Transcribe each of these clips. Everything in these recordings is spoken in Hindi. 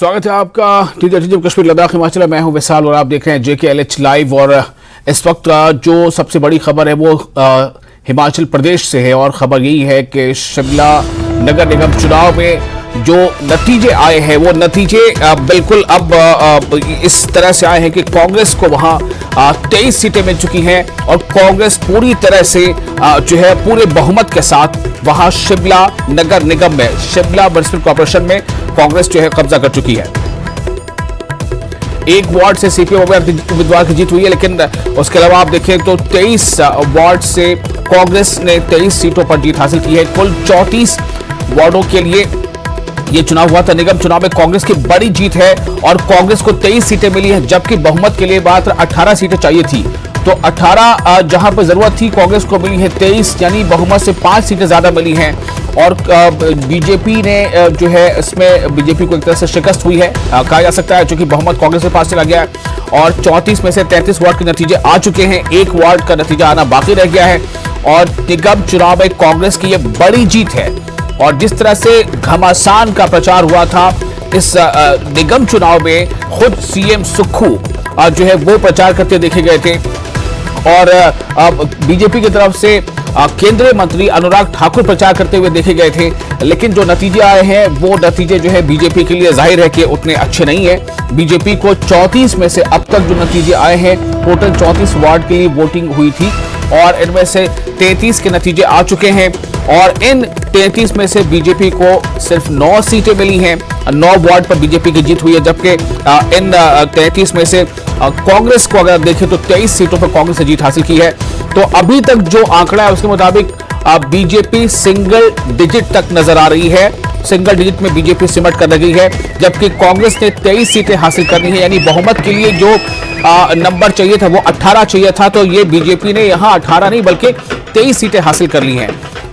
स्वागत है आपका जम्मू कश्मीर लद्दाख हिमाचल। मैं हूं विशाल और आप देख रहे हैं JKLH लाइव। और इस वक्त जो सबसे बड़ी खबर है वो हिमाचल प्रदेश से है और खबर यही है कि शिमला नगर निगम चुनाव में जो नतीजे आए हैं वो नतीजे बिल्कुल अब इस तरह से आए हैं कि कांग्रेस को वहां 23 सीटें मिल चुकी हैं और कांग्रेस पूरी तरह से जो है पूरे बहुमत के साथ वहां शिमला नगर निगम में, शिमला म्युनिसिपल कॉर्पोरेशन में कांग्रेस जो है कब्जा कर चुकी है। एक वार्ड से सीपीएम उम्मीदवार की जीत हुई है, लेकिन उसके अलावा आप देखें तो 23 वार्ड से कांग्रेस ने 23 सीटों पर जीत हासिल की है। कुल 34 वार्डों के लिए ये चुनाव हुआ था। निगम चुनाव में कांग्रेस की बड़ी जीत है और कांग्रेस को 23 सीटें मिली हैं, जबकि बहुमत के लिए मात्र 18 सीटें चाहिए थी। तो 18 जहां पर जरूरत थी कांग्रेस को मिली है 23, यानी बहुमत से 5 सीटें ज्यादा मिली हैं। और बीजेपी ने जो है इसमें बीजेपी को एक तरह से शिकस्त हुई है कहा जा सकता है, क्योंकि बहुमत कांग्रेस के पास चला गया है और 34 में से 33 वार्ड के नतीजे आ चुके हैं। एक वार्ड का नतीजा आना बाकी रह गया है और निगम चुनाव में कांग्रेस की यह बड़ी जीत है। और जिस तरह से घमासान का प्रचार हुआ था इस निगम चुनाव में, खुद सीएम सुक्खू जो है वो प्रचार करते देखे गए थे और बीजेपी की तरफ से केंद्रीय मंत्री अनुराग ठाकुर प्रचार करते हुए देखे गए थे। लेकिन जो नतीजे आए हैं वो नतीजे जो है बीजेपी के लिए जाहिर है कि उतने अच्छे नहीं है। बीजेपी को 34 में से अब तक जो नतीजे आए हैं, टोटल 34 वार्ड के लिए वोटिंग हुई थी और इनमें से 33 के नतीजे आ चुके हैं और इन 33 में से बीजेपी को सिर्फ 9 सीटें मिली हैं। 9 वार्ड पर बीजेपी की जीत हुई है, जबकि इन 33 में से कांग्रेस को अगर देखें तो 23 सीटों पर कांग्रेस ने जीत हासिल की है। तो अभी तक जो आंकड़ा है उसके मुताबिक बीजेपी सिंगल डिजिट तक नजर आ रही है, सिंगल डिजिट में बीजेपी सिमट कर लगी है, जबकि कांग्रेस ने 23 सीटें हासिल करनी है। यानी बहुमत के लिए जो नंबर चाहिए था वो 18 चाहिए था, तो ये बीजेपी ने यहां 18 नहीं बल्कि 23 सीटें हासिल कर ली हैं।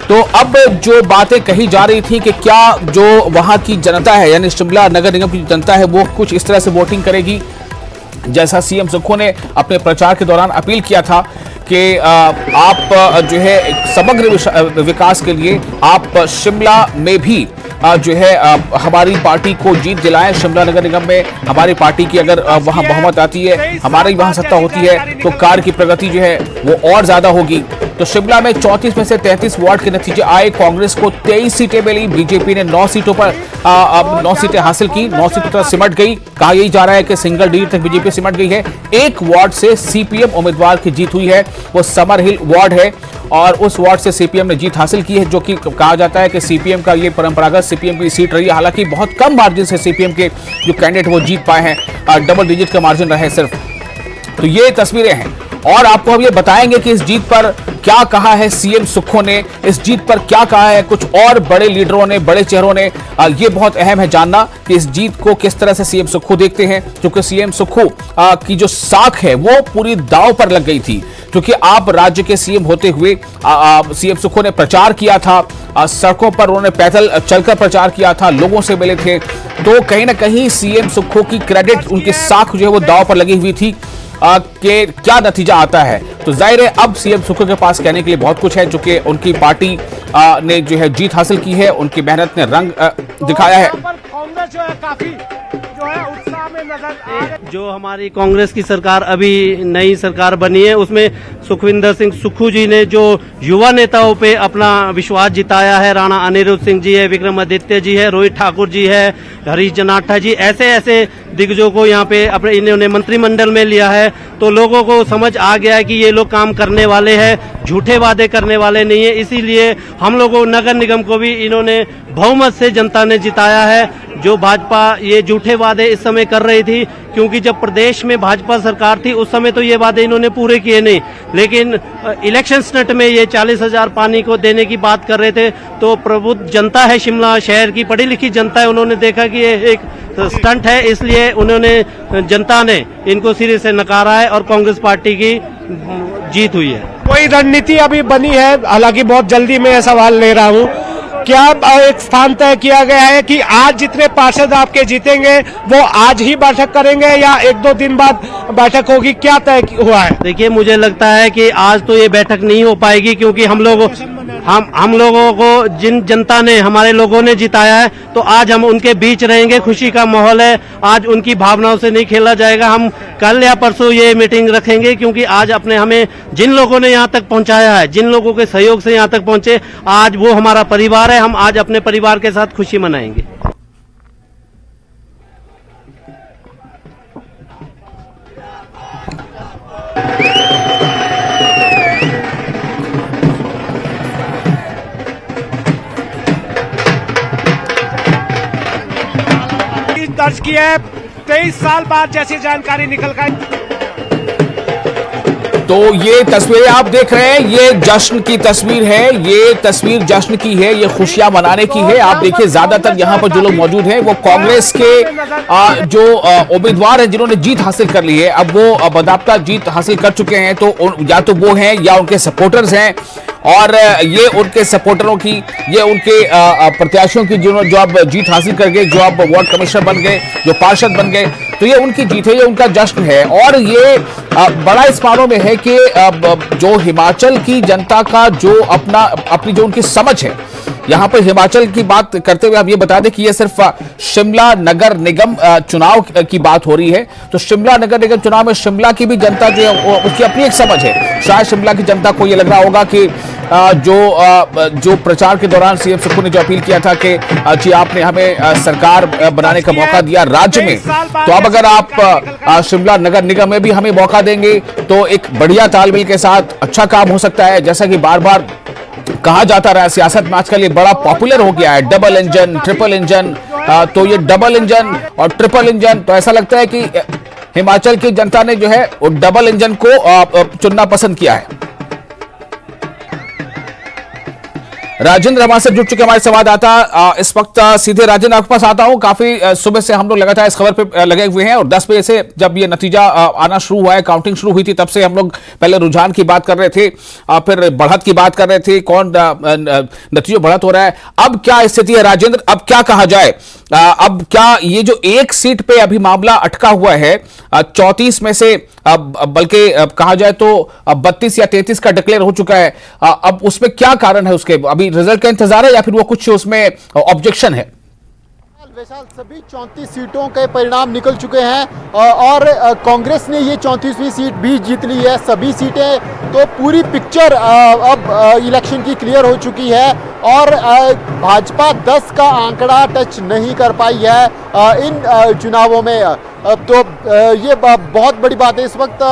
तो अब जो बातें कही जा रही थी कि क्या जो वहां की जनता है यानी शिमला नगर निगम की जनता है वो कुछ इस तरह से वोटिंग करेगी जैसा सीएम सुक्खू ने अपने प्रचार के दौरान अपील किया था कि आप जो है समग्र विकास के लिए आप शिमला में भी जो है हमारी पार्टी को जीत दिलाएं। शिमला नगर निगम में हमारी पार्टी की अगर वहां बहुमत आती है, हमारी वहां सत्ता होती है, तो कार्य की प्रगति जो है वो और ज्यादा होगी। तो शिमला में 34 में से 33 वार्ड के नतीजे आए। कांग्रेस को 23 सीटें मिली, बीजेपी ने 9 सीटों पर 9 सीटें हासिल की, 9 सीटों पर सिमट गई। कहा यही जा रहा है कि सिंगल डिजिट तक बीजेपी सिमट गई है। एक वार्ड से सीपीएम उम्मीदवार की जीत हुई है, वो समर हिल वार्ड है और उस वार्ड से सीपीएम ने जीत हासिल की है, जो कि कहा जाता है कि सीपीएम का ये परंपरागत सीपीएम की सीट रही है। हालांकि बहुत कम मार्जिन से सीपीएम के जो कैंडिडेट वो जीत पाए हैं, डबल डिजिट का मार्जिन रहे सिर्फ। तो ये तस्वीरें हैं और आपको हम ये बताएंगे कि इस जीत पर क्या कहा है सीएम सुक्खू ने, इस जीत पर क्या कहा है कुछ और बड़े लीडरों ने, बड़े चेहरों ने। ये बहुत अहम है जानना कि इस जीत को किस तरह से सीएम सुक्खू देखते हैं, क्योंकि सीएम सुक्खू की जो साख है वो पूरी दांव पर लग गई थी। क्योंकि आप राज्य के सीएम होते हुए सीएम सुक्खू ने प्रचार किया था, सड़कों पर उन्होंने पैदल चलकर प्रचार किया था, लोगों से मिले थे, तो कहीं ना कहीं सीएम सुक्खू की क्रेडिट, उनकी साख जो है वो दांव पर लगी हुई थी कि क्या नतीजा आता है। तो जाहिर है अब सीएम सुक्खू के पास कहने के लिए बहुत कुछ है, जो कि उनकी पार्टी ने जो है जीत हासिल की है, उनकी मेहनत ने रंग दिखाया है। कांग्रेस जो है काफी जो है उत्साह में नजर आ रही। जो हमारी कांग्रेस की सरकार अभी नई सरकार बनी है उसमें सुखविंदर सिंह सुक्खू जी ने जो युवा नेताओं पे अपना विश्वास जिताया है, राणा अनिरुद्ध सिंह जी है, विक्रमादित्य जी है, रोहित ठाकुर जी है, हरीश जनाठा जी, ऐसे ऐसे दिग्गजों को यहाँ पे अपने इन्होंने मंत्रिमंडल में लिया है। तो लोगों को समझ आ गया है कि ये लोग काम करने वाले हैं, झूठे वादे करने वाले नहीं है। इसीलिए हम लोगों नगर निगम को भी इन्होंने बहुमत से जनता ने जिताया है। जो भाजपा ये झूठे वादे इस समय कर रही थी, क्योंकि जब प्रदेश में भाजपा सरकार थी उस समय तो ये वादे इन्होंने पूरे किए नहीं, लेकिन इलेक्शन स्टंट में ये 40,000 पानी को देने की बात कर रहे थे। तो प्रबुद्ध जनता है, शिमला शहर की पढ़ी लिखी जनता है, उन्होंने देखा कि ये एक स्टंट है, इसलिए उन्होंने जनता ने इनको सिरे से नकारा है और कांग्रेस पार्टी की जीत हुई है। कोई रणनीति अभी बनी है, हालांकि बहुत जल्दी मैं ये सवाल ले रहा हूँ, क्या एक स्थान तय किया गया है कि आज जितने पार्षद आपके जीतेंगे वो आज ही बैठक करेंगे या 1-2 दिन बाद बैठक होगी, क्या तय हुआ है? देखिए मुझे लगता है कि आज तो ये बैठक नहीं हो पाएगी, क्योंकि हम लोग हम लोगों को जिन जनता ने, हमारे लोगों ने जिताया है, तो आज हम उनके बीच रहेंगे। खुशी का माहौल है, आज उनकी भावनाओं से नहीं खेला जाएगा। हम कल या परसों ये मीटिंग रखेंगे, क्योंकि आज हमें जिन लोगों ने यहाँ तक पहुँचाया है, जिन लोगों के सहयोग से यहाँ तक पहुँचे, आज वो हमारा परिवार है। हम आज अपने परिवार के साथ खुशी मनाएंगे। दर्ज की है 23 साल बाद जैसी जानकारी निकल कर। तो ये तस्वीरें आप देख रहे हैं, ये जश्न की तस्वीर है, ये तस्वीर जश्न की है, ये खुशियां मनाने की है। आप देखिए ज्यादातर यहां पर जो लोग मौजूद हैं वो कांग्रेस के जो उम्मीदवार हैं जिन्होंने जीत हासिल कर ली है। अब वो बाकायदा जीत हासिल कर चुके हैं, तो या तो वो हैं या उनके सपोर्टर्स हैं, और ये उनके सपोर्टरों की, ये उनके प्रत्याशियों की जो अब जीत हासिल कर गए, जो अब वार्ड कमिश्नर बन गए, जो पार्षद बन गए, तो ये उनकी जीत है, ये उनका जश्न है। और ये बड़ा इस मानों में है कि जो हिमाचल की जनता का जो अपनी जो उनकी समझ है, यहां पर हिमाचल की बात करते हुए आप ये बता दें कि ये सिर्फ शिमला नगर निगम चुनाव की बात हो रही है। तो शिमला नगर निगम चुनाव में शिमला की भी जनता जो है उसकी अपनी एक समझ है। शायद शिमला की जनता को ये लग रहा होगा कि जो प्रचार के दौरान सीएम सुक्खू ने जो अपील किया था कि जी आपने हमें सरकार बनाने का मौका दिया राज्य में, तो अब अगर आप शिमला नगर निगम में भी हमें मौका देंगे तो एक बढ़िया तालमेल के साथ अच्छा काम हो सकता है। जैसा कि बार बार कहा जाता रहा, सियासत में आजकल ये बड़ा पॉपुलर हो गया है, डबल इंजन, ट्रिपल इंजन। तो ये डबल इंजन और ट्रिपल इंजन, तो ऐसा लगता है कि हिमाचल की जनता ने जो है वो डबल इंजन को चुनना पसंद किया है। राजेंद्र हमारे से जुड़ चुके हमारे संवाददाता इस वक्त। सीधे राजेंद्र आपके पास आता हूं। काफी सुबह से हम लोग लगातार इस खबर पे लगे हुए हैं, और 10 बजे से जब ये नतीजा आना शुरू हुआ है, काउंटिंग शुरू हुई थी, तब से हम लोग पहले रुझान की बात कर रहे थे, फिर बढ़त की बात कर रहे थे, कौन नतीजा बढ़त हो रहा है। अब क्या स्थिति है राजेंद्र, अब क्या कहा जाए? अब क्या ये जो एक सीट पे अभी मामला अटका हुआ है, 34 में से बल्कि कहा जाए तो 32 या 33 का डिक्लेयर हो चुका है, अब उसमें क्या कारण है? उसके अभी रिजल्ट का इंतजार है या फिर वो कुछ उसमें ऑब्जेक्शन है? विशाल, सभी 34 सीटों के परिणाम निकल चुके हैं और कांग्रेस ने ये 34वीं सीट भी जीत ली है। सभी सीटें, तो पूरी पिक्चर अब इलेक्शन की क्लियर हो चुकी है, और भाजपा 10 का आंकड़ा टच नहीं कर पाई है इन चुनावों में। तो ये बहुत बड़ी बात है इस वक्त।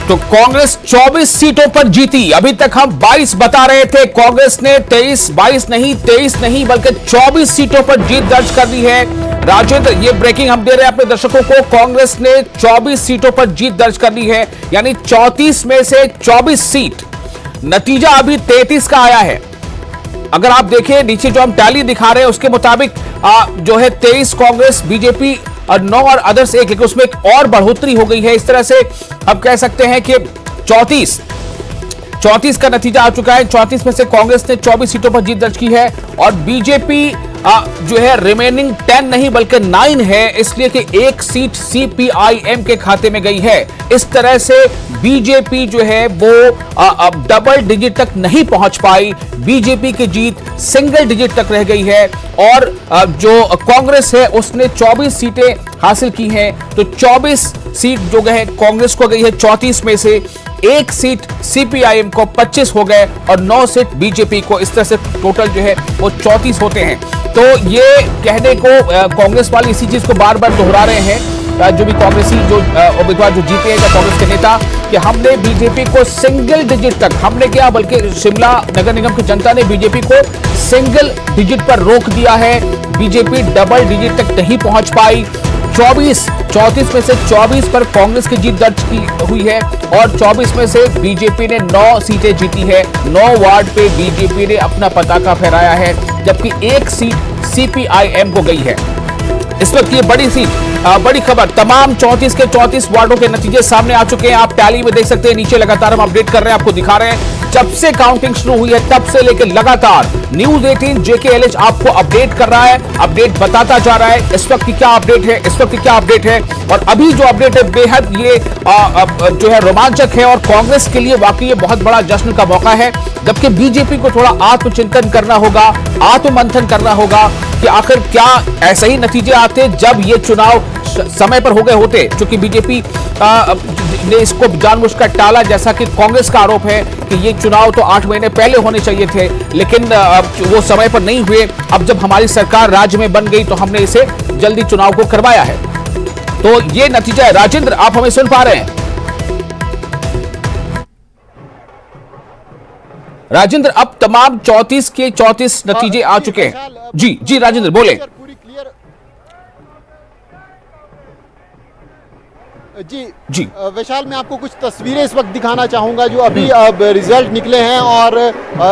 तो कांग्रेस 24 सीटों पर जीती। अभी तक हम 22 बता रहे थे, कांग्रेस ने 22 नहीं बल्कि 24 सीटों पर जीत दर्ज कर दी है। राजेंद्र, ये ब्रेकिंग हम दे रहे हैं अपने दर्शकों को, कांग्रेस ने 24 सीटों पर जीत दर्ज कर ली है, यानी 34 में से 24 सीट। नतीजा अभी 33 का आया है। अगर आप देखें नीचे जो हम टैली दिखा रहे हैं उसके मुताबिक जो है 23 कांग्रेस, बीजेपी और 9 और अदर्स 1, लेकिन उसमें एक और बढ़ोतरी हो गई है। इस तरह से हम कह सकते हैं कि 34 का नतीजा आ चुका है। 34 में से कांग्रेस ने 24 सीटों पर जीत दर्ज की है, और बीजेपी जो है रिमेनिंग 10 नहीं बल्कि 9 है, इसलिए कि एक सीट सीपीआईएम के खाते में गई है। इस तरह से बीजेपी जो है वो अब डबल डिजिट तक नहीं पहुंच पाई, बीजेपी की जीत सिंगल डिजिट तक रह गई है, और जो कांग्रेस है उसने 24 सीटें हासिल की हैं। तो 24 सीट जो गए कांग्रेस को गई है, 34 में से एक सीट सीपीआईएम को 25 हो गए, और 9 सीट बीजेपी को। इस तरह से टोटल जो है वो 34 होते हैं। तो ये कहने को कांग्रेस वाले इसी चीज को बार बार दोहरा रहे हैं, जो भी कांग्रेसी जो उम्मीदवार जो जीते हैं, या कांग्रेस के नेता, कि हमने बीजेपी को सिंगल डिजिट तक, हमने क्या बल्कि शिमला नगर निगम की जनता ने बीजेपी को सिंगल डिजिट पर रोक दिया है। बीजेपी डबल डिजिट तक नहीं पहुंच पाई। 34 में से 24 पर कांग्रेस की जीत दर्ज की हुई है, और 24 में से बीजेपी ने 9 सीटें जीती है। 9 वार्ड पे बीजेपी ने अपना पताका फहराया है, जबकि एक सीट सीपीआईएम को गई है। इस वक्त ये बड़ी खबर, तमाम 34 के 34 वार्डों के नतीजे सामने आ चुके हैं। आप टैली में देख सकते हैं, नीचे लगातार हम अपडेट कर रहे हैं, आपको दिखा रहे हैं। जब से काउंटिंग शुरू हुई है तब से लेकर लगातार न्यूज 18 JKLH आपको अपडेट कर रहा है, अपडेट बताता जा रहा है इस वक्त की क्या अपडेट है, इस वक्त की क्या अपडेट है। और अभी जो अपडेट है बेहद ये जो है रोमांचक है और कांग्रेस के लिए वाकई ये बहुत बड़ा जश्न का मौका है, जबकि बीजेपी को थोड़ा आत्मचिंतन करना होगा, आत्ममंथन करना होगा कि आखिर क्या ऐसे ही नतीजे आते जब ये चुनाव समय पर हो गए होते, क्योंकि बीजेपी ने इसको जानबूझकर टाला, जैसा कि कांग्रेस का आरोप है कि ये चुनाव तो 8 महीने पहले होने चाहिए थे, लेकिन वो समय पर नहीं हुए। अब जब हमारी सरकार राज्य में बन गई तो हमने इसे जल्दी चुनाव को करवाया है। तो ये नतीजा है। राजेंद्र, आप हमें सुन पा रहे हैं? राजेंद्र, अब तमाम 34 के 34 नतीजे आ चुके हैं। जी जी राजेंद्र, बोले। पूरी क्लियर जी जी विशाल, मैं आपको कुछ तस्वीरें इस वक्त दिखाना चाहूंगा जो अभी रिजल्ट निकले हैं और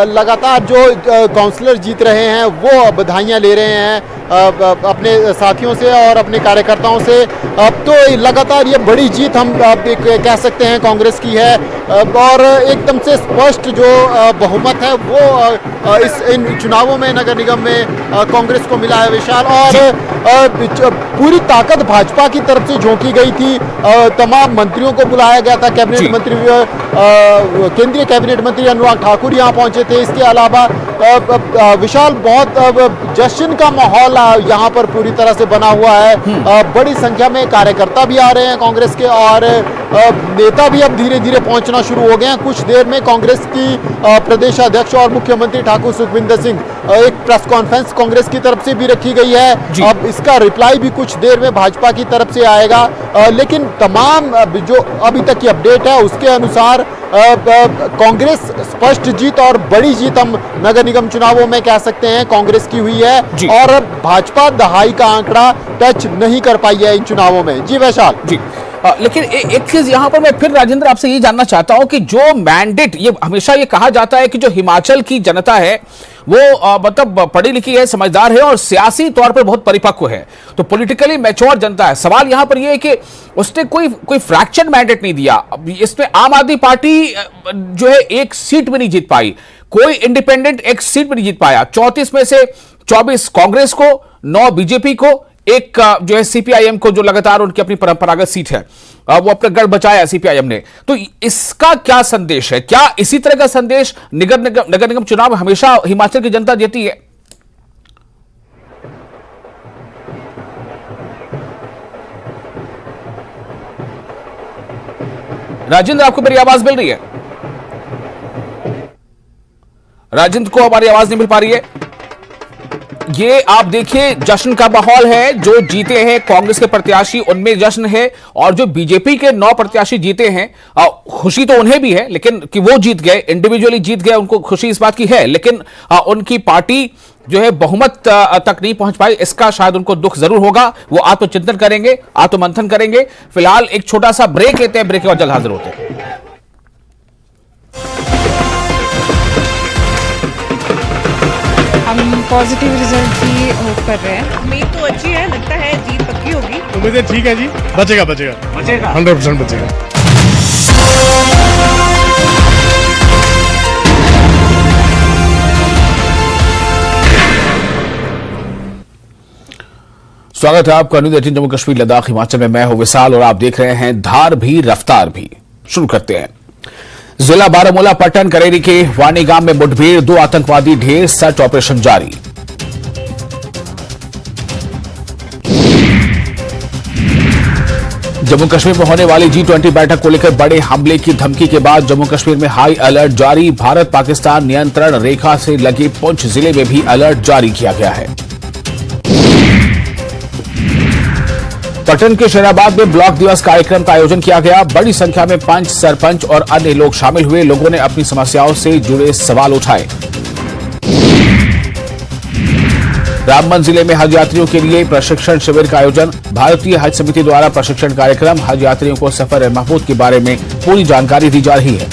लगातार जो काउंसलर जीत रहे हैं वो बधाइयां ले रहे हैं अपने साथियों से और अपने कार्यकर्ताओं से। अब तो लगातार ये बड़ी जीत हम कह सकते हैं कांग्रेस की है और एकदम से स्पष्ट जो बहुमत है वो इन चुनावों में नगर निगम में कांग्रेस को मिला है विशाल। और पूरी ताकत भाजपा की तरफ से झोंकी गई थी, तमाम मंत्रियों को बुलाया गया था, कैबिनेट मंत्री केंद्रीय कैबिनेट मंत्री अनुराग ठाकुर यहाँ पहुंचे थे। इसके अलावा विशाल बहुत जश्न का माहौल यहाँ पर पूरी तरह से बना हुआ है। बड़ी संख्या में कार्यकर्ता भी आ रहे हैं कांग्रेस के और नेता भी अब धीरे धीरे पहुंचना शुरू हो गए हैं। कुछ देर में कांग्रेस की प्रदेश अध्यक्ष और मुख्यमंत्री ठाकुर सुखविंदर सिंह एक प्रेस कॉन्फ्रेंस कांग्रेस की तरफ से भी रखी गई है। अब इसका रिप्लाई भी कुछ देर में भाजपा की तरफ से आएगा, लेकिन तमाम जो अभी तक की अपडेट है उसके अनुसार कांग्रेस स्पष्ट जीत और बड़ी जीत हम नगर निगम चुनावों में कह सकते हैं कांग्रेस की हुई है और भाजपा दहाई का आंकड़ा टच नहीं कर पाई है इन चुनावों में। जी वैशाल जी। लेकिन एक चीज यहां पर मैं फिर राजेंद्र आपसे ये जानना चाहता हूं कि जो मैंडेट, ये हमेशा ये कहा जाता है कि जो हिमाचल की जनता है वो मतलब पढ़ी लिखी है, समझदार है और सियासी तौर पर बहुत परिपक्व है, तो पॉलिटिकली मैच्योर जनता है। सवाल यहां पर यह है कि उसने कोई फ्रैक्चर मैंडेट नहीं दिया। इसमें आम आदमी पार्टी जो है एक सीट भी नहीं जीत पाई, कोई इंडिपेंडेंट एक सीट भी नहीं जीत पाया। 34 में से 24 कांग्रेस को, 9 बीजेपी को, एक जो है CPIM को, जो लगातार उनकी अपनी परंपरागत सीट है वो अपना गढ़ बचाया CPIM ने। तो इसका क्या संदेश है? क्या इसी तरह का संदेश नगर निगम चुनाव में हमेशा हिमाचल की जनता देती है? राजेंद्र, आपको मेरी आवाज मिल रही है? राजेंद्र को हमारी आवाज नहीं मिल पा रही है। ये आप देखिए जश्न का माहौल है, जो जीते हैं कांग्रेस के प्रत्याशी उनमें जश्न है और जो बीजेपी के 9 प्रत्याशी जीते हैं खुशी तो उन्हें भी है, लेकिन कि वो जीत गए, इंडिविजुअली जीत गए, उनको खुशी इस बात की है, लेकिन उनकी पार्टी जो है बहुमत तक नहीं पहुंच पाई, इसका शायद उनको दुख जरूर होगा। वो आत्मचिंतन करेंगे, आत्ममंथन करेंगे। फिलहाल एक छोटा सा ब्रेक लेते हैं, ब्रेक के बाद जल्द हाजिर होते हैं। हम पॉजिटिव रिजल्ट की होप कर रहे हैं। उम्मीद तो अच्छी है, लगता है जीत पक्की होगी। उम्मीदें ठीक है जी, बचेगा 100% बचेगा। स्वागत है आपका न्यूज़ 18 जम्मू कश्मीर लद्दाख हिमाचल में। मैं हूं विशाल और आप देख रहे हैं धार भी रफ्तार भी। शुरू करते हैं। जिला बारामूला पट्टन करेरी के वानी गांव में मुठभेड़, 2 आतंकवादी ढेर, सर्च ऑपरेशन जारी। जम्मू कश्मीर में होने वाली G20 बैठक को लेकर बड़े हमले की धमकी के बाद जम्मू कश्मीर में हाई अलर्ट जारी। भारत पाकिस्तान नियंत्रण रेखा से लगे पुंछ जिले में भी अलर्ट जारी किया गया है। पटन के शेराबाद में ब्लॉक दिवस कार्यक्रम का आयोजन किया गया। बड़ी संख्या में पंच, सरपंच और अन्य लोग शामिल हुए। लोगों ने अपनी समस्याओं से जुड़े सवाल उठाए। रामबन जिले में हज यात्रियों के लिए प्रशिक्षण शिविर का आयोजन। भारतीय हज समिति द्वारा प्रशिक्षण कार्यक्रम। हज यात्रियों को सफर महफूज के बारे में पूरी जानकारी दी जा रही है।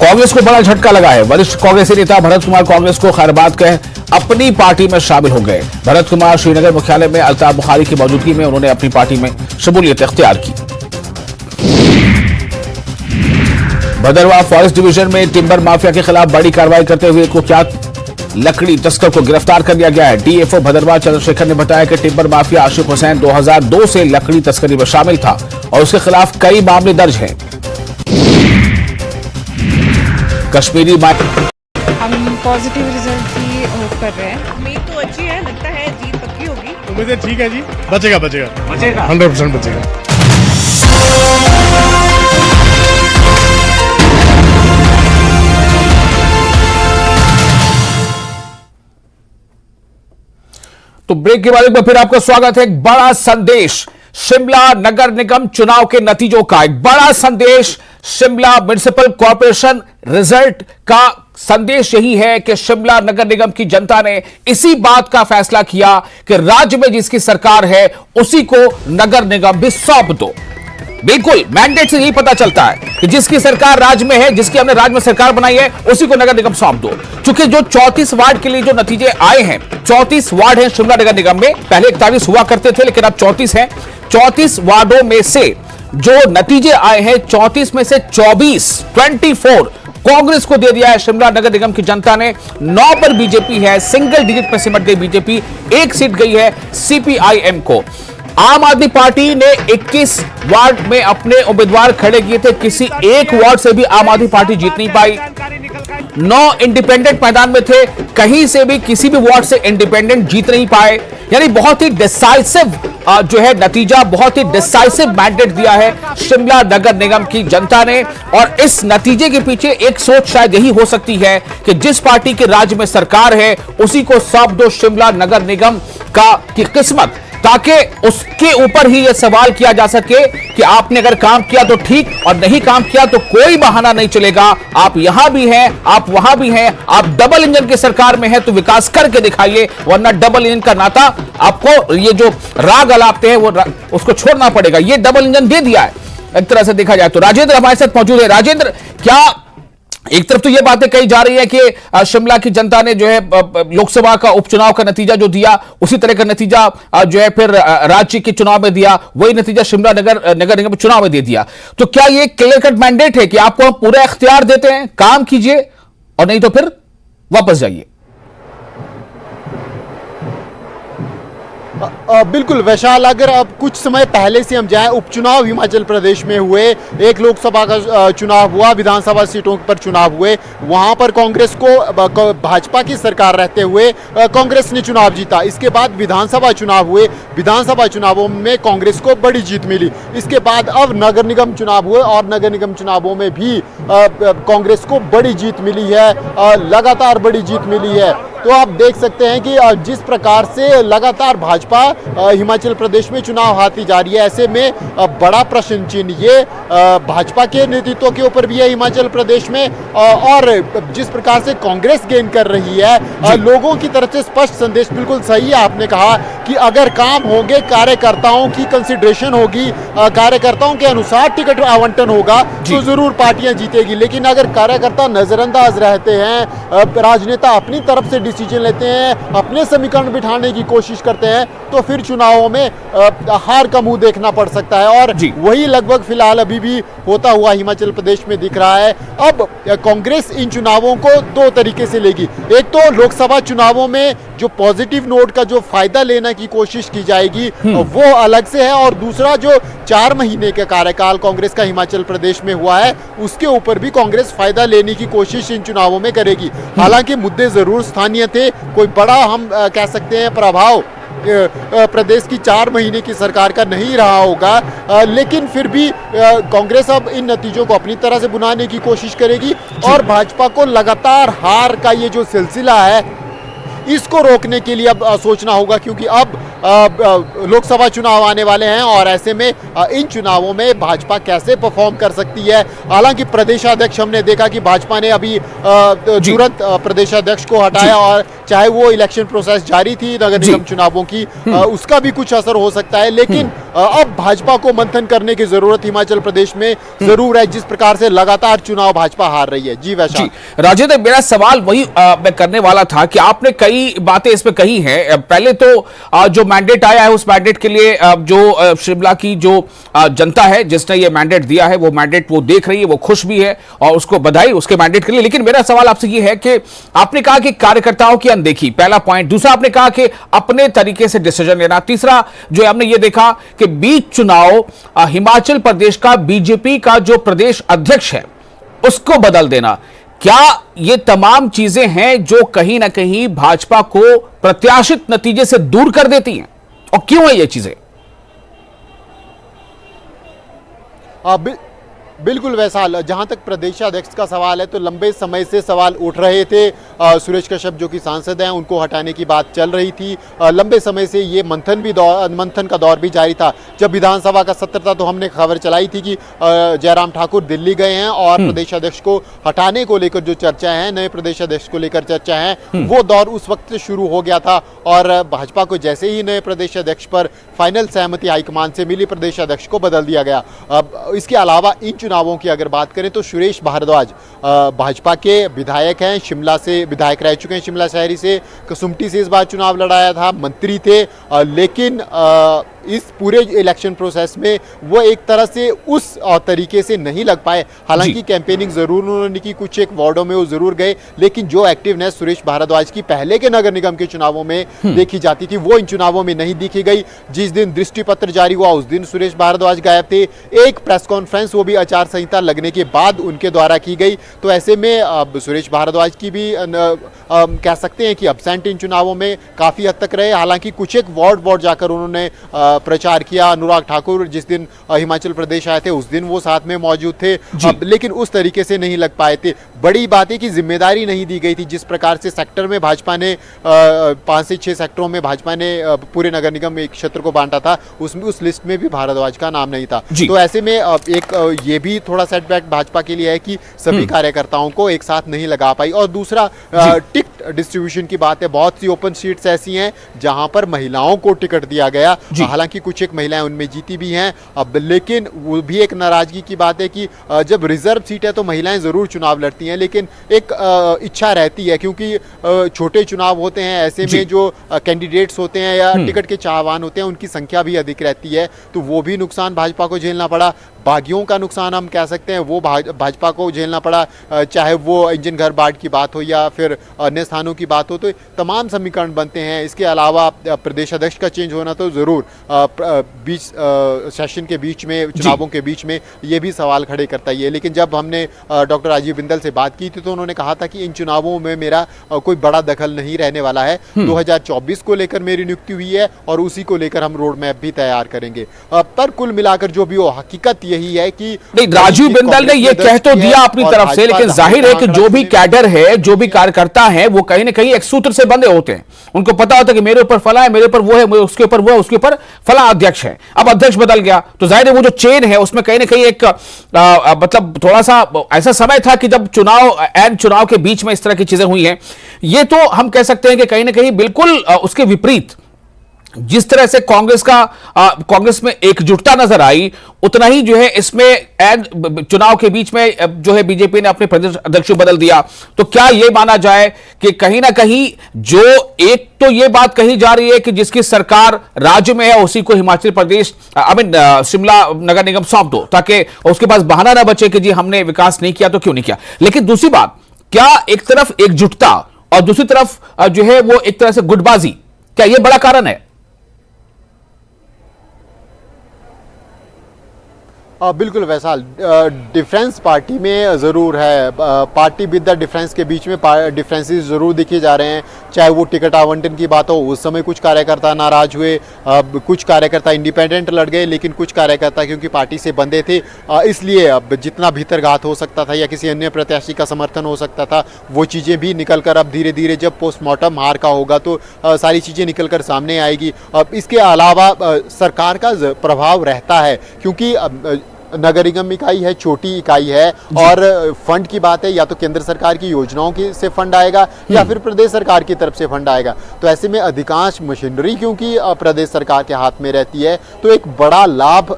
कांग्रेस को बड़ा झटका लगा है। वरिष्ठ कांग्रेसी नेता भरत कुमार कांग्रेस को खैरबाद कह अपनी पार्टी में शामिल हो गए। भरत कुमार श्रीनगर मुख्यालय में अल्ताफ बुखारी की मौजूदगी में उन्होंने अपनी पार्टी में शमूलियत इख्तियार की। भदरवा फॉरेस्ट डिवीजन में टिम्बर माफिया के खिलाफ बड़ी कार्रवाई करते हुए कुख्यात लकड़ी तस्कर को गिरफ्तार कर लिया गया है। डीएफओ भदरवा चंद्रशेखर ने बताया कि टिम्बर माफिया आशिफ हुसैन 2002 से लकड़ी तस्करी में शामिल था और उसके खिलाफ कई मामले दर्ज हैं। कश्मीरी हम पॉजिटिव रिजल्ट की होप कर रहे हैं। उम्मीद तो अच्छी है, लगता है जीत पक्की होगी। उम्मीद ठीक है जी, बचेगा 100% बचेगा। तो ब्रेक के बाद एक बार फिर आपका स्वागत है। एक बड़ा संदेश शिमला नगर निगम चुनाव के नतीजों का, एक बड़ा संदेश शिमला म्युनिसिपल कॉर्पोरेशन रिजल्ट का संदेश यही है कि शिमला नगर निगम की जनता ने इसी बात का फैसला किया कि राज्य में जिसकी सरकार है उसी को नगर निगम भी सौंप दो। बिल्कुल मैंडेट से यही पता चलता है कि जिसकी सरकार राज्य में है, जिसकी हमने राज्य में सरकार बनाई है, उसी को नगर निगम सौंप दो। चूंकि जो 34 वार्ड के लिए जो नतीजे आए हैं, 34 वार्ड हैं शिमला नगर निगम में, पहले 41 हुआ करते थे लेकिन अब 34 हैं। 34 वार्डों में से जो नतीजे आए हैं, 34 में से 24 कांग्रेस को दे दिया है शिमला नगर निगम की जनता ने। 9 पर बीजेपी है, सिंगल डिजिट पर सिमट गई बीजेपी, 1 सीट गई है सीपीआईएम को। आम आदमी पार्टी ने 21 वार्ड में अपने उम्मीदवार खड़े किए थे, किसी एक वार्ड से भी आम आदमी पार्टी जीत नहीं पाई। 9 इंडिपेंडेंट मैदान में थे, कहीं से भी किसी भी वार्ड से इंडिपेंडेंट जीत नहीं पाए। यानी बहुत ही डिसाइसिव जो है नतीजा, बहुत ही डिसाइसिव मैंडेट दिया है शिमला नगर निगम की जनता ने। और इस नतीजे के पीछे एक सोच शायद यही हो सकती है कि जिस पार्टी के राज्य में सरकार है उसी को सौंप दो शिमला नगर निगम की किस्मत, ताकि उसके ऊपर ही यह सवाल किया जा सके कि आपने अगर काम किया तो ठीक और नहीं काम किया तो कोई बहाना नहीं चलेगा। आप यहां भी हैं, आप वहां भी हैं, आप डबल इंजन की सरकार में हैं तो विकास करके दिखाइए, वरना डबल इंजन का नाता आपको ये जो राग अलापते हैं वो उसको छोड़ना पड़ेगा। ये डबल इंजन दे दिया है एक तरह से देखा जाए तो। राजेंद्र हमारे साथ मौजूद है। राजेंद्र, क्या एक तरफ तो ये बातें कही जा रही है कि शिमला की जनता ने जो है लोकसभा का उपचुनाव का नतीजा जो दिया उसी तरह का नतीजा जो है फिर राज्य के चुनाव में दिया, वही नतीजा शिमला नगर निगम चुनाव में दे दिया। तो क्या ये क्लियर कट मैंडेट है कि आपको हम पूरा इख्तियार देते हैं, काम कीजिए और नहीं तो फिर वापस जाइए? बिल्कुल वैशाल, अगर अब कुछ समय पहले से हम जाएं, उपचुनाव हिमाचल प्रदेश में हुए, एक लोकसभा का चुनाव हुआ, विधानसभा सीटों पर चुनाव हुए, वहां पर कांग्रेस को भाजपा की सरकार रहते हुए कांग्रेस ने चुनाव जीता। इसके बाद विधानसभा चुनाव हुए, विधानसभा चुनावों में कांग्रेस को बड़ी जीत मिली। इसके बाद अब नगर निगम चुनाव हुए और नगर निगम चुनावों में भी कांग्रेस को बड़ी जीत मिली है, लगातार बड़ी जीत मिली है। तो आप देख सकते हैं कि जिस प्रकार से लगातार भाजपा हिमाचल प्रदेश में चुनाव हारती जा रही है, ऐसे में बड़ा प्रश्न चिन्ह ये भाजपा के नेतृत्व के ऊपर भी है हिमाचल प्रदेश में। और जिस प्रकार से कांग्रेस गेन कर रही है, लोगों की तरफ से स्पष्ट संदेश बिल्कुल सही है। आपने कहा कि अगर काम होंगे, कार्यकर्ताओं की कंसिडरेशन होगी, कार्यकर्ताओं के अनुसार टिकट आवंटन होगा तो जरूर पार्टियां जीतेगी। लेकिन अगर कार्यकर्ता नजरअंदाज रहते हैं, राजनेता अपनी तरफ से डिसीजन लेते हैं, अपने समीकरण बिठाने की कोशिश करते हैं, तो फिर चुनावों में हार का मुंह देखना पड़ सकता है। और वही लगभग फिलहाल अभी भी होता हुआ हिमाचल प्रदेश में दिख रहा है। अब कांग्रेस इन चुनावों को 2 तरीके से लेगी। एक तो लोकसभा चुनावों में जो पॉजिटिव नोट का जो फायदा लेने की कोशिश की जाएगी वो अलग से है, और दूसरा जो 4 महीने का कार्यकाल कांग्रेस का हिमाचल प्रदेश में हुआ है उसके ऊपर भी कांग्रेस फायदा लेने की कोशिश इन चुनावों में करेगी। हालांकि मुद्दे जरूर स्थानीय थे, कोई बड़ा हम कह सकते हैं प्रभाव प्रदेश की 4 महीने की सरकार का नहीं रहा होगा, लेकिन फिर भी कांग्रेस अब इन नतीजों को अपनी तरह से बुनाने की कोशिश करेगी और भाजपा को लगातार हार का ये जो सिलसिला है इसको रोकने के लिए अब सोचना होगा, क्योंकि अब लोकसभा चुनाव आने वाले हैं और ऐसे में इन चुनावों में भाजपा कैसे परफॉर्म कर सकती है। हालांकि प्रदेशाध्यक्ष हमने देखा कि भाजपा ने अभी तुरंत प्रदेशाध्यक्ष को हटाया और चाहे वो इलेक्शन प्रोसेस जारी थी नगर निगम चुनावों की, उसका भी कुछ असर हो सकता है। लेकिन अब भाजपा को मंथन करने की जरूरत हिमाचल प्रदेश में जरूर है, जिस प्रकार से लगातार चुनाव भाजपा हार रही है। जी वैशाल। राजेंद्र, मेरा सवाल वही मैं करने वाला था कि आपने कई बातें इसमें कही हैं। पहले तो जो मैंडेट आया है उस मैंडेट के लिए जो शिमला की जो जनता है जिसने ये मैंडेट दिया है वो मैंडेट वो देख रही है, वो खुश भी है और उसको बधाई उसके मैंडेट के लिए। लेकिन मेरा सवाल आपसे ये है कि आपने कहा कि कार्यकर्ताओं की अनदेखी, पहला पॉइंट। दूसरा, आपने कहा कि अपने तरीके से डिसीजन लेना। तीसरा, जो हमने ये देखा कि बीच चुनाव हिमाचल प्रदेश का बीजेपी का जो प्रदेश अध्यक्ष है उसको बदल देना। क्या ये तमाम चीजें हैं जो कहीं ना कहीं भाजपा को प्रत्याशित नतीजे से दूर कर देती हैं, और क्यों है ये चीजें? बिल्कुल वैसाल, जहां तक प्रदेशाध्यक्ष का सवाल है तो लंबे समय से सवाल उठ रहे थे। सुरेश कश्यप जो कि सांसद हैं उनको हटाने की बात चल रही थी। लंबे समय से ये मंथन का दौर भी जारी था। जब विधानसभा का सत्र था तो हमने खबर चलाई थी कि जयराम ठाकुर दिल्ली गए हैं और प्रदेशाध्यक्ष को हटाने को लेकर जो चर्चा है, नए प्रदेशाध्यक्ष को लेकर चर्चा है, वो दौर उस वक्त शुरू हो गया था। और भाजपा को जैसे ही नए प्रदेशाध्यक्ष पर फाइनल सहमति हाईकमान से मिली, प्रदेशाध्यक्ष को बदल दिया गया। अब इसके अलावा इन चुनावों की अगर बात करें तो सुरेश भारद्वाज भाजपा के विधायक हैं, शिमला से विधायक रह चुके हैं, शिमला शहरी से। कसुम्पटी से इस बार चुनाव लड़ाया था, मंत्री थे, लेकिन इस पूरे इलेक्शन प्रोसेस में वो एक तरह से उस तरीके से नहीं लग पाए। हालांकि कैंपेनिंग जरूर उन्होंने की, कुछ एक वार्डों में वो जरूर गए, लेकिन जो एक्टिवनेस सुरेश भारद्वाज की पहले के नगर निगम के चुनावों में देखी जाती थी वो इन चुनावों में नहीं दिखी गई। जिस दिन दृष्टि पत्र जारी हुआ उस दिन सुरेश भारद्वाज गायब थे। एक प्रेस कॉन्फ्रेंस वो भी आचार संहिता लगने के बाद उनके द्वारा की गई। तो ऐसे में अब सुरेश भारद्वाज की भी कह सकते हैं कि अब्सेंट इन चुनावों में काफी हद तक रहे। हालांकि कुछ एक वार्ड जाकर उन्होंने प्रचार किया। अनुराग ठाकुर जिस दिन हिमाचल प्रदेश आए थे उस दिन वो साथ में मौजूद थे, लेकिन उस तरीके से नहीं लग पाए थे। बड़ी बात है कि जिम्मेदारी नहीं दी गई थी। जिस प्रकार से सेक्टर में भाजपा ने 5 से 6 सेक्टरों में भाजपा ने पूरे नगर निगम एक क्षेत्र को बांटा था, उसमें उस लिस्ट में भी भारद्वाज का नाम नहीं था। तो ऐसे में एक ये भी थोड़ा सेटबैक भाजपा के लिए है कि सभी कार्यकर्ताओं को एक साथ नहीं लगा पाई। और दूसरा, टिकट डिस्ट्रीब्यूशन की बात है। बहुत सी ओपन सीट्स ऐसी हैं जहां पर महिलाओं को टिकट दिया गया, हालांकि कुछ एक महिलाएं उनमें जीती भी हैं। अब लेकिन वो भी एक नाराजगी की बात है कि जब रिजर्व सीट है तो महिलाएं जरूर चुनाव लड़ती हैं, लेकिन एक इच्छा रहती है क्योंकि छोटे चुनाव होते हैं, ऐसे में जो कैंडिडेट्स होते हैं या टिकट के चाहवान होते हैं उनकी संख्या भी अधिक रहती है। तो वो भी नुकसान भाजपा को झेलना पड़ा। बागियों का नुकसान हम कह सकते हैं वो भाजपा को झेलना पड़ा, चाहे वो इंजन घर बाट की बात हो या फिर अन्य स्थानों की बात हो। तो तमाम समीकरण बनते हैं। इसके अलावा प्रदेश अध्यक्ष का चेंज होना तो जरूर बीच सेशन के बीच में, चुनावों के बीच में ये भी सवाल खड़े करता ही है। लेकिन जब हमने डॉक्टर राजीव बिंदल से बात की थी तो उन्होंने कहा था कि इन चुनावों में मेरा कोई बड़ा दखल नहीं रहने वाला है। 2024 को लेकर मेरी नियुक्ति हुई है और उसी को लेकर हम रोड मैप भी तैयार करेंगे। पर कुल मिलाकर जो भी हो, हकीकत यही है कि नहीं, राजीव बिंदल ने ये कह तो दिया अपनी तरफ से, लेकिन जाहिर है कि जो भी कैडर है, जो भी कार्यकर्ता है, वो कहीं ना कहीं एक सूत्र से बंधे होते हैं। उनको पता होता है कि मेरे ऊपर फला है, मेरे ऊपर वो है, उसके ऊपर वो है, उसके ऊपर फला अध्यक्ष है। अब अध्यक्ष बदल गया तो जाहिर है वो जो चेन है उसमें कहीं ना कहीं एक मतलब थोड़ा सा ऐसा समय था कि जब चुनाव के बीच में इस तरह की चीजें हुई हैं। ये तो हम कह सकते हैं कि कहीं ना कहीं बिल्कुल उसके विपरीत जिस तरह से कांग्रेस में एकजुटता नजर आई, उतना ही जो है इसमें चुनाव के बीच में जो है बीजेपी ने अपने प्रदेश अध्यक्ष बदल दिया। तो क्या यह माना जाए कि कहीं ना कहीं जो एक तो यह बात कही जा रही है कि जिसकी सरकार राज्य में है उसी को हिमाचल प्रदेश शिमला नगर निगम सौंप दो, ताकि उसके पास बहाना ना बचे कि जी हमने विकास नहीं किया तो क्यों नहीं किया। लेकिन दूसरी बात, क्या एक तरफ एकजुटता और दूसरी तरफ जो है वो एक तरह से गुटबाजी, क्या यह बड़ा कारण है? बिल्कुल वैसाल, डिफरेंस पार्टी में ज़रूर है। पार्टी विद द डिफरेंस के बीच में डिफरेंसेस ज़रूर दिखे जा रहे हैं। चाहे वो टिकट आवंटन की बात हो, उस समय कुछ कार्यकर्ता नाराज हुए, कुछ कार्यकर्ता इंडिपेंडेंट लड़ गए, लेकिन कुछ कार्यकर्ता क्योंकि पार्टी से बंधे थे इसलिए अब जितना भीतरघात हो सकता था या किसी अन्य प्रत्याशी का समर्थन हो सकता था वो चीज़ें भी निकल कर अब धीरे धीरे जब पोस्टमार्टम हार का होगा तो सारी चीज़ें निकल कर सामने आएगी। अब इसके अलावा सरकार का प्रभाव रहता है क्योंकि नगर निगम इकाई है, छोटी इकाई है, और फंड की बात है या तो केंद्र सरकार की योजनाओं की से फंड आएगा या फिर प्रदेश सरकार की तरफ से फंड आएगा। तो ऐसे में अधिकांश मशीनरी क्योंकि प्रदेश सरकार के हाथ में रहती है, तो एक बड़ा लाभ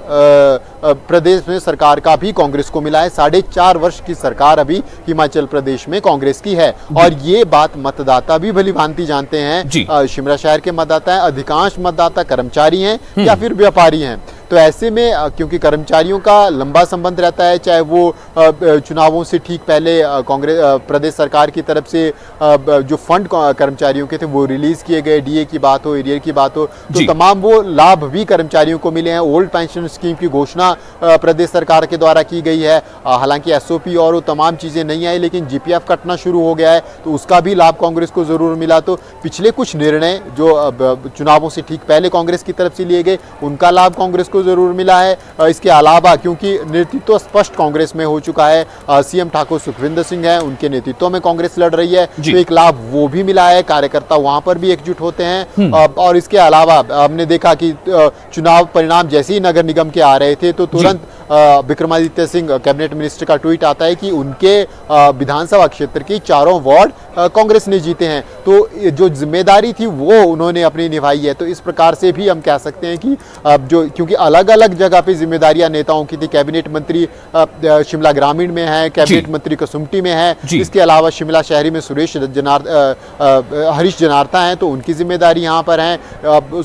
प्रदेश में सरकार का भी कांग्रेस को मिला है। 4.5 वर्ष की सरकार अभी हिमाचल प्रदेश में कांग्रेस की है, और ये बात मतदाता भी भली भांति जानते हैं। शिमला शहर के मतदाता हैं, अधिकांश मतदाता कर्मचारी हैं या फिर व्यापारी हैं। तो ऐसे में क्योंकि कर्मचारियों का लंबा संबंध रहता है, चाहे वो चुनावों से ठीक पहले कांग्रेस प्रदेश सरकार की तरफ से जो फंड कर्मचारियों के थे वो रिलीज किए गए, डीए की बात हो, एरियर की बात हो, तो तमाम वो लाभ भी कर्मचारियों को मिले हैं। ओल्ड पेंशन स्कीम की घोषणा प्रदेश सरकार के द्वारा की गई है, हालांकि एसओपी और वो तमाम चीजें नहीं आई, लेकिन जीपीएफ कटना शुरू हो गया है, तो उसका भी लाभ कांग्रेस को जरूर मिला। तो पिछले कुछ निर्णय जो चुनावों से ठीक पहले कांग्रेस की तरफ से लिए गए, उनका लाभ कांग्रेस को जरूर मिला है। इसके अलावा क्योंकि नेतृत्व स्पष्ट कांग्रेस में हो चुका है, सीएम ठाकुर सुखविंदर सिंह हैं, उनके नेतृत्व में कांग्रेस लड़ रही है, तो एक लाभ वो भी मिला है। कार्यकर्ता वहां पर भी एकजुट होते हैं। और इसके अलावा हमने देखा कि चुनाव परिणाम जैसे ही नगर निगम के आ रहे थे, तो तुरंत विक्रमादित्य सिंह कैबिनेट मिनिस्टर का ट्वीट आता है कि उनके विधानसभा क्षेत्र की चारों वार्ड कांग्रेस ने जीते हैं। तो जो जिम्मेदारी थी वो उन्होंने अपनी निभाई है। तो इस प्रकार से भी हम कह सकते हैं कि जो क्योंकि अलग अलग जगह पे जिम्मेदारियां नेताओं की थी, कैबिनेट मंत्री शिमला ग्रामीण में है, कैबिनेट मंत्री कसुम्पटी में है, इसके अलावा शिमला शहरी में हरीश जनार्था हैं, तो उनकी जिम्मेदारी यहाँ पर है।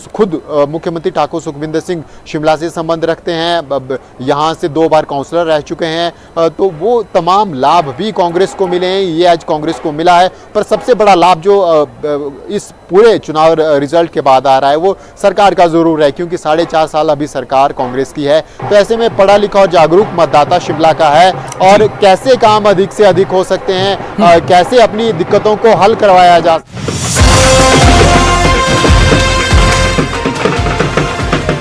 खुद मुख्यमंत्री ठाकुर सुखविंदर सिंह शिमला से संबंध रखते हैं, यहाँ से 2 बार काउंसलर रह चुके हैं, तो वो तमाम लाभ भी कांग्रेस को मिले हैं। ये आज कांग्रेस को मिला है, पर सबसे बड़ा लाभ जो इस पूरे चुनाव रिजल्ट के बाद आ रहा है वो सरकार का जरूर है, क्योंकि 4.5 साल अभी सरकार कांग्रेस की है। तो ऐसे में पढ़ा लिखा और जागरूक मतदाता शिमला का है, और कैसे काम अधिक से अधिक हो सकते हैं, कैसे अपनी दिक्कतों को हल करवाया जा।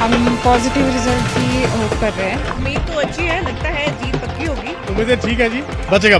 हम पॉजिटिव रिजल्ट की होप कर रहे हैं। उम्मीद तो अच्छी है, लगता है जीत पक्की होगी। उम्मीदें ठीक है जी, बचेगा